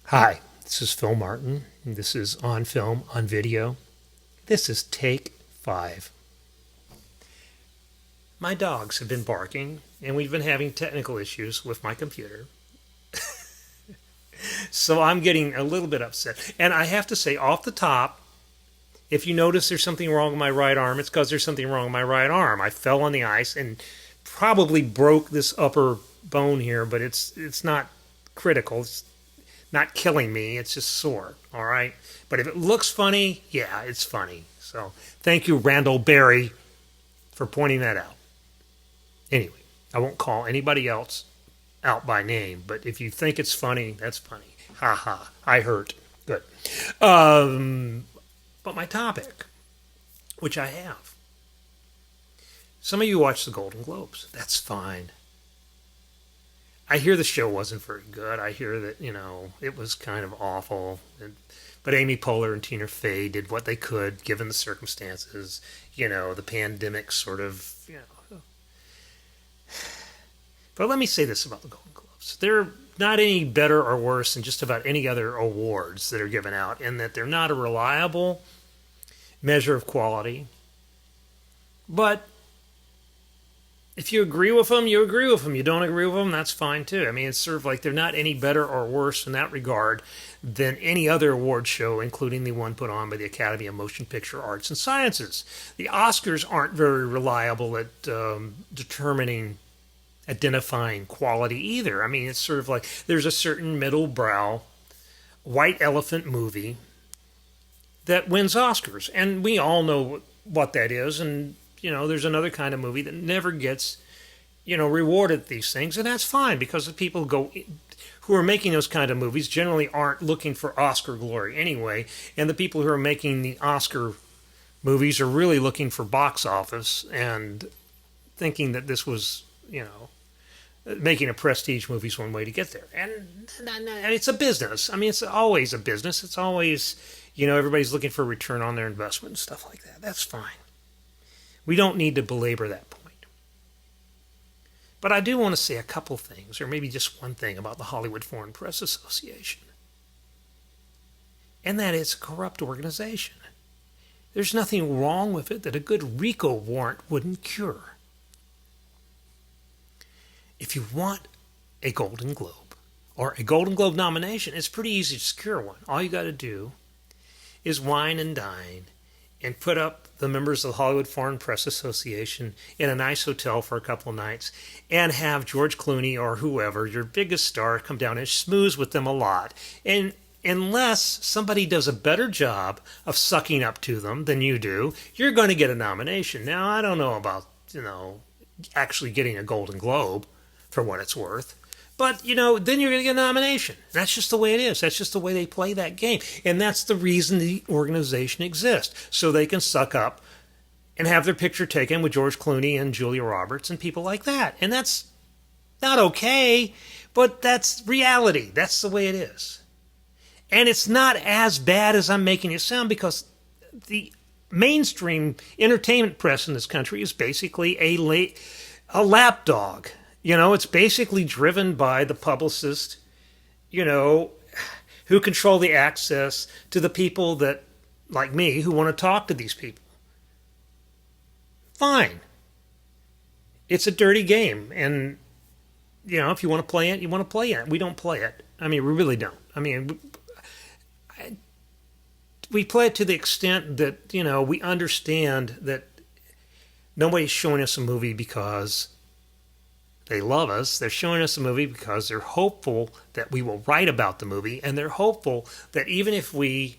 Hi, this is Phil Martin. This is On Film, on Video. This is take 5. My dogs have been barking, and we've been having technical issues with my computer. So I'm getting a little bit upset. And I have to say, off the top, if you notice there's something wrong with my right arm, it's because there's something wrong with my right arm. I fell on the ice and probably broke this upper bone here, but it's not critical. It's not killing me. It's just sore. All right. But if it looks funny, yeah, it's funny. So thank you, Randall Berry, for pointing that out. Anyway, I won't call anybody else out by name, but if you think it's funny, that's funny. Ha ha. I hurt. Good. But my topic, which I have. Some of you watch the Golden Globes. That's fine. I hear the show wasn't very good. I hear that, it was kind of awful. But Amy Poehler and Tina Fey did what they could given the circumstances. The pandemic sort of. But let me say this about the Golden Globes. They're not any better or worse than just about any other awards that are given out, in that they're not a reliable measure of quality. But if you agree with them, you agree with them. You don't agree with them, that's fine too. I mean, it's sort of like they're not any better or worse in that regard than any other award show, including the one put on by the Academy of Motion Picture Arts and Sciences. The Oscars aren't very reliable at identifying quality either. I mean, it's sort of like there's a certain middle brow white elephant movie that wins Oscars, and we all know what that is. And there's another kind of movie that never gets, rewarded at these things, and that's fine, because the people who are making those kind of movies generally aren't looking for Oscar glory anyway, and the people who are making the Oscar movies are really looking for box office and thinking that this was, making a prestige movie is one way to get there. And it's a business. I mean, it's always a business. It's always, everybody's looking for a return on their investment and stuff like that. That's fine. We don't need to belabor that point. But I do want to say a couple things, or maybe just one thing, about the Hollywood Foreign Press Association. And that it's a corrupt organization. There's nothing wrong with it that a good RICO warrant wouldn't cure. If you want a Golden Globe or a Golden Globe nomination, it's pretty easy to secure one. All you got to do is wine and dine and put up the members of the Hollywood Foreign Press Association in a nice hotel for a couple of nights and have George Clooney or whoever, your biggest star, come down and schmooze with them a lot. And unless somebody does a better job of sucking up to them than you do, you're going to get a nomination. Now, I don't know about, actually getting a Golden Globe, for what it's worth. But, then you're going to get a nomination. That's just the way it is. That's just the way they play that game. And that's the reason the organization exists. So they can suck up and have their picture taken with George Clooney and Julia Roberts and people like that. And that's not okay, but that's reality. That's the way it is. And it's not as bad as I'm making it sound, because the mainstream entertainment press in this country is basically a lapdog. It's basically driven by the publicist, who control the access to the people that, like me, who want to talk to these people. Fine. It's a dirty game. And, if you want to play it, you want to play it. We don't play it. I mean, we really don't. I mean, we play it to the extent that, we understand that nobody's showing us a movie because they love us. They're showing us a movie because they're hopeful that we will write about the movie, and they're hopeful that even if we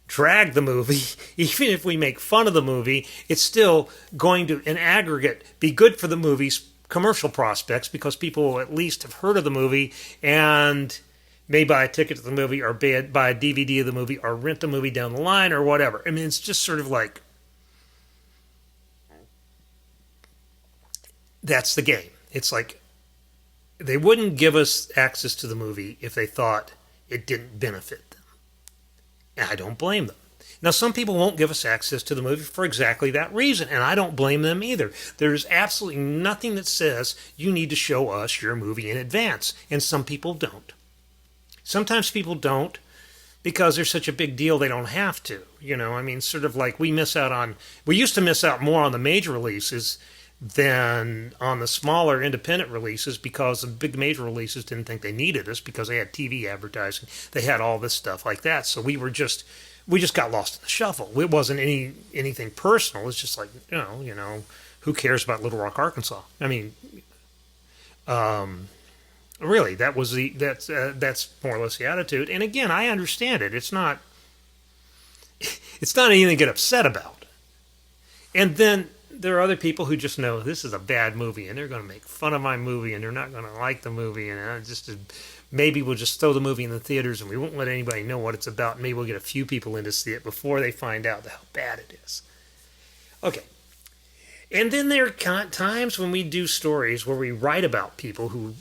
drag the movie, even if we make fun of the movie, it's still going to, in aggregate, be good for the movie's commercial prospects, because people will at least have heard of the movie and may buy a ticket to the movie, or buy a DVD of the movie, or rent the movie down the line, or whatever. I mean, it's just sort of like, that's the game. It's like they wouldn't give us access to the movie if they thought it didn't benefit them. And I don't blame them. Now, some people won't give us access to the movie for exactly that reason, and I don't blame them either. There's absolutely nothing that says you need to show us your movie in advance, and some people don't. Sometimes people don't because they're such a big deal they don't have to. I mean, sort of like we used to miss out more on the major releases than on the smaller independent releases because the big major releases didn't think they needed us because they had TV advertising. They had all this stuff like that. So we just got lost in the shuffle. It wasn't anything personal. It's just like, who cares about Little Rock, Arkansas? I mean, really, that's more or less the attitude. And again, I understand it. It's not anything to get upset about. And then there are other people who just know this is a bad movie and they're going to make fun of my movie and they're not going to like the movie, and maybe we'll just throw the movie in the theaters and we won't let anybody know what it's about. Maybe we'll get a few people in to see it before they find out how bad it is. Okay. And then there are times when we do stories where we write about people who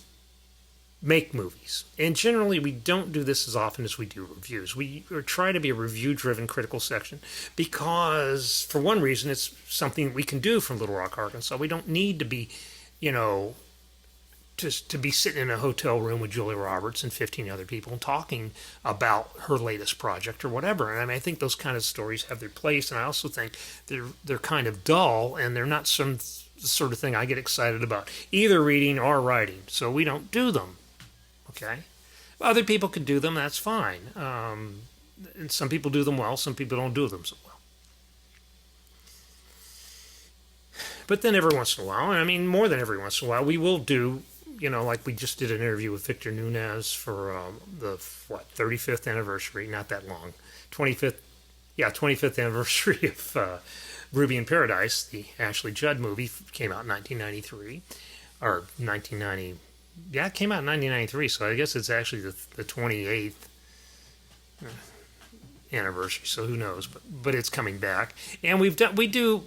make movies. And generally, we don't do this as often as we do reviews. We try to be a review-driven critical section because, for one reason, it's something we can do from Little Rock, Arkansas. We don't need to be, just to be sitting in a hotel room with Julia Roberts and 15 other people and talking about her latest project or whatever. And I mean, I think those kind of stories have their place, and I also think they're kind of dull, and they're not some sort of thing I get excited about, either reading or writing. So we don't do them. Okay, other people could do them. That's fine. And some people do them well. Some people don't do them so well. But then every once in a while, and I mean more than every once in a while, we will do, like we just did an interview with Victor Nunez for the 35th anniversary. Not that long, 25th anniversary of Ruby in Paradise. The Ashley Judd movie came out in 1993 or 1990. Yeah, it came out in 1993, so I guess it's actually the 28th anniversary. So who knows? But it's coming back, and we do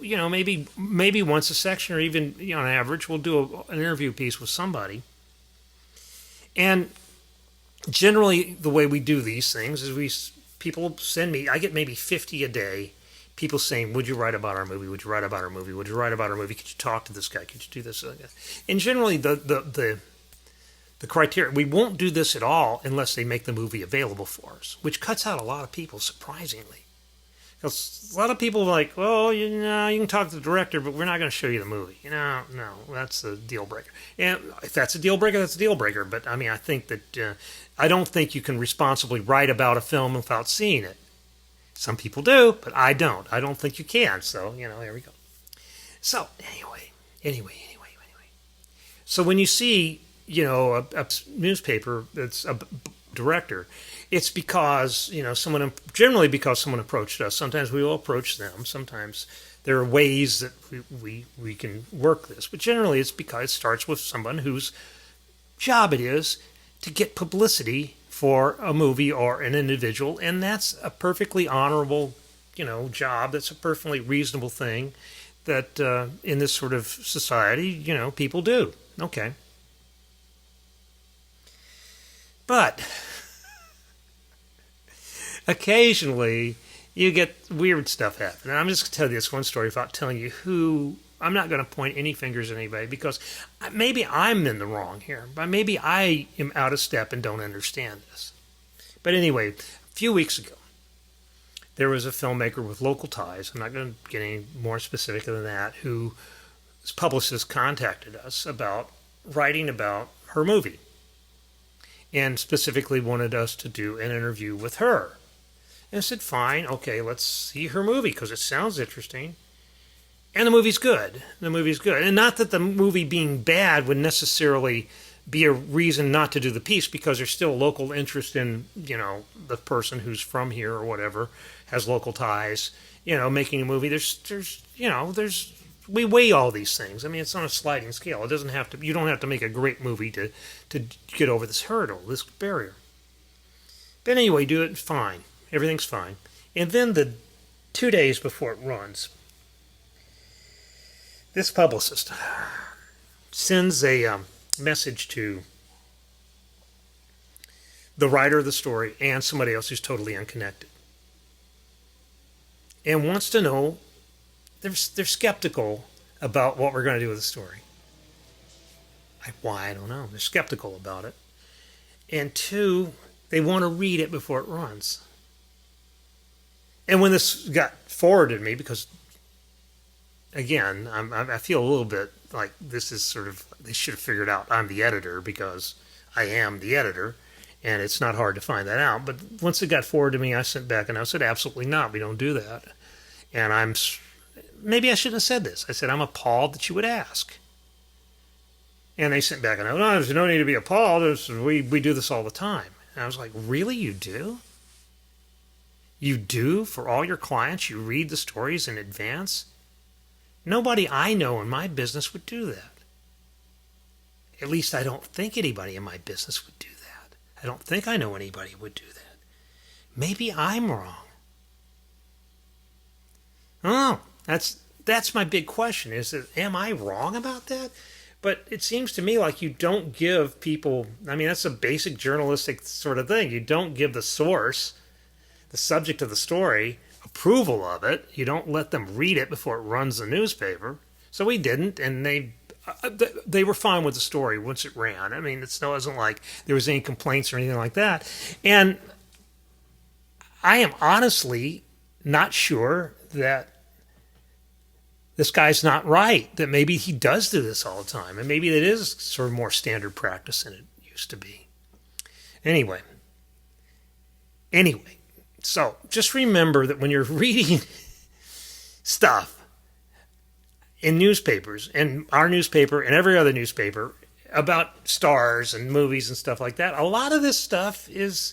maybe once a section, or even on average, we'll do an interview piece with somebody. And generally, the way we do these things is people send me. I get maybe 50 a day. People saying, "Would you write about our movie? Would you write about our movie? Would you write about our movie? Could you talk to this guy? Could you do this?" And generally, the criteria, we won't do this at all unless they make the movie available for us, which cuts out a lot of people, surprisingly. Because a lot of people are like, well, you can talk to the director, but we're not going to show you the movie. No, that's a deal breaker. And if that's a deal breaker, that's a deal breaker. But I mean, I think that I don't think you can responsibly write about a film without seeing it. Some people do, but I don't. I don't think you can. So, there we go. So, anyway. So when you see a newspaper that's a director, it's because, generally because someone approached us. Sometimes we will approach them. Sometimes there are ways that we can work this. But generally it's because it starts with someone whose job it is to get publicity for a movie or an individual. And that's a perfectly honorable, job. That's a perfectly reasonable thing that in this sort of society, people do. Okay. But occasionally you get weird stuff happening. I'm just going to tell you this one story without telling you who. I'm not going to point any fingers at anybody because maybe I'm in the wrong here. But maybe I am out of step and don't understand this. But anyway, a few weeks ago, there was a filmmaker with local ties. I'm not going to get any more specific than that, whose publicist contacted us about writing about her movie, and specifically wanted us to do an interview with her. And I said, fine, okay, let's see her movie, because it sounds interesting. And the movie's good. And not that the movie being bad would necessarily be a reason not to do the piece, because there's still local interest in, the person who's from here or whatever, has local ties, making a movie. We weigh all these things. I mean, it's on a sliding scale. You don't have to make a great movie to get over this hurdle, this barrier. But anyway, do it fine. Everything's fine. And then the 2 days before it runs, this publicist sends a message to the writer of the story and somebody else who's totally unconnected, and wants to know. They're skeptical about what we're going to do with the story. Why? I don't know. They're skeptical about it. And two, They want to read it before it runs. And when this got forwarded to me, because again, I feel a little bit like this is sort of, they should have figured out I'm the editor because I am the editor, and it's not hard to find that out. But once it got forwarded to me, I sent back and I said, absolutely not, we don't do that. And maybe I shouldn't have said this. I said, I'm appalled that you would ask. And they sent back a note, no, there's no need to be appalled. We do this all the time. And I was like, really, you do? You do? For all your clients, you read the stories in advance? Nobody I know in my business would do that. At least I don't think anybody in my business would do that. I don't think I know anybody would do that. Maybe I'm wrong. Oh, that's my big question. Am I wrong about that? But it seems to me like you don't give people, I mean, that's a basic journalistic sort of thing. You don't give the source, the subject of the story, approval of it. You don't let them read it before it runs the newspaper. So we didn't, and they were fine with the story once it ran. I mean, it wasn't like there was any complaints or anything like that. And I am honestly not sure that this guy's not right, that maybe he does do this all the time, and maybe it is sort of more standard practice than it used to be. Anyway, so just remember that when you're reading stuff in newspapers, and our newspaper and every other newspaper, about stars and movies and stuff like that, a lot of this stuff is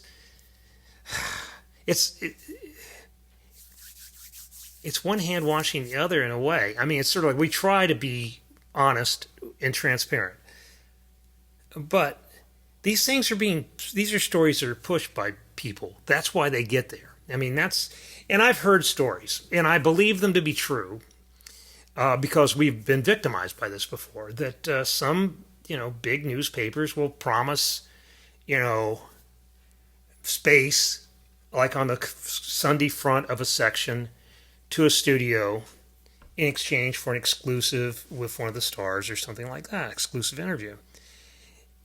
it's one hand washing the other in a way. I mean, it's sort of like we try to be honest and transparent, but these are stories that are pushed by people. That's why they get there. I mean, and I've heard stories, and I believe them to be true, because we've been victimized by this before, that some, big newspapers will promise, space, like on the Sunday front of a section, to a studio in exchange for an exclusive with one of the stars or something like that, exclusive interview.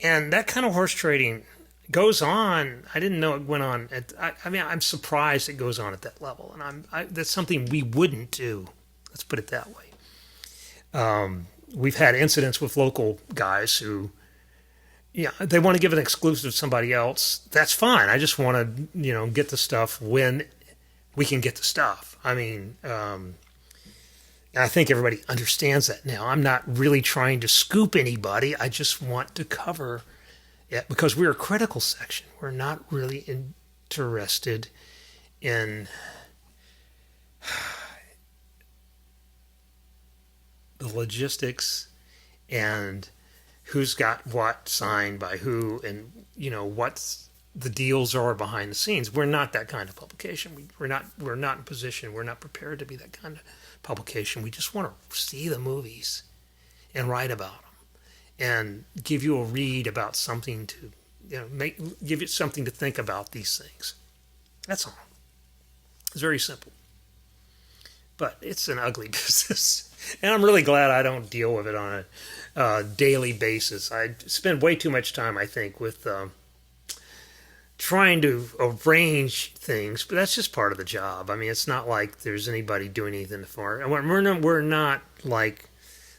And that kind of horse trading goes on. I didn't know it went on. I'm surprised it goes on at that level. And that's something we wouldn't do. Let's put it that way. We've had incidents with local guys who, they want to give an exclusive to somebody else. That's fine. I just want to, get the stuff when we can get the stuff. I mean, I think everybody understands that now. I'm not really trying to scoop anybody. I just want to cover it because we're a critical section. We're not really interested in the logistics and who's got what signed by who and, what's the deals are behind the scenes. We're not that kind of publication. We're not in position. We're not prepared to be that kind of publication. We just want to see the movies and write about them and give you a read about something to, give you something to think about these things. That's all. It's very simple. But it's an ugly business. And I'm really glad I don't deal with it on a daily basis. I spend way too much time, I think, with trying to arrange things, but that's just part of the job. I mean, it's not like there's anybody doing anything for it. And we're not like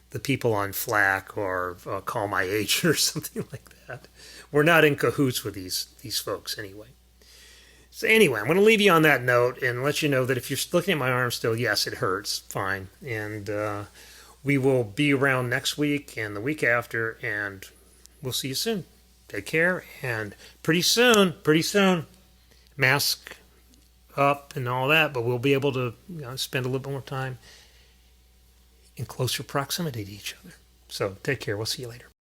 the people on Flack or Call My Agent or something like that. We're not in cahoots with these folks anyway. So anyway, I'm going to leave you on that note and let you know that if you're looking at my arm still, yes, it hurts. Fine. And we will be around next week and the week after, and we'll see you soon. Take care, and pretty soon, mask up and all that, but we'll be able to spend a little bit more time in closer proximity to each other. So take care. We'll see you later.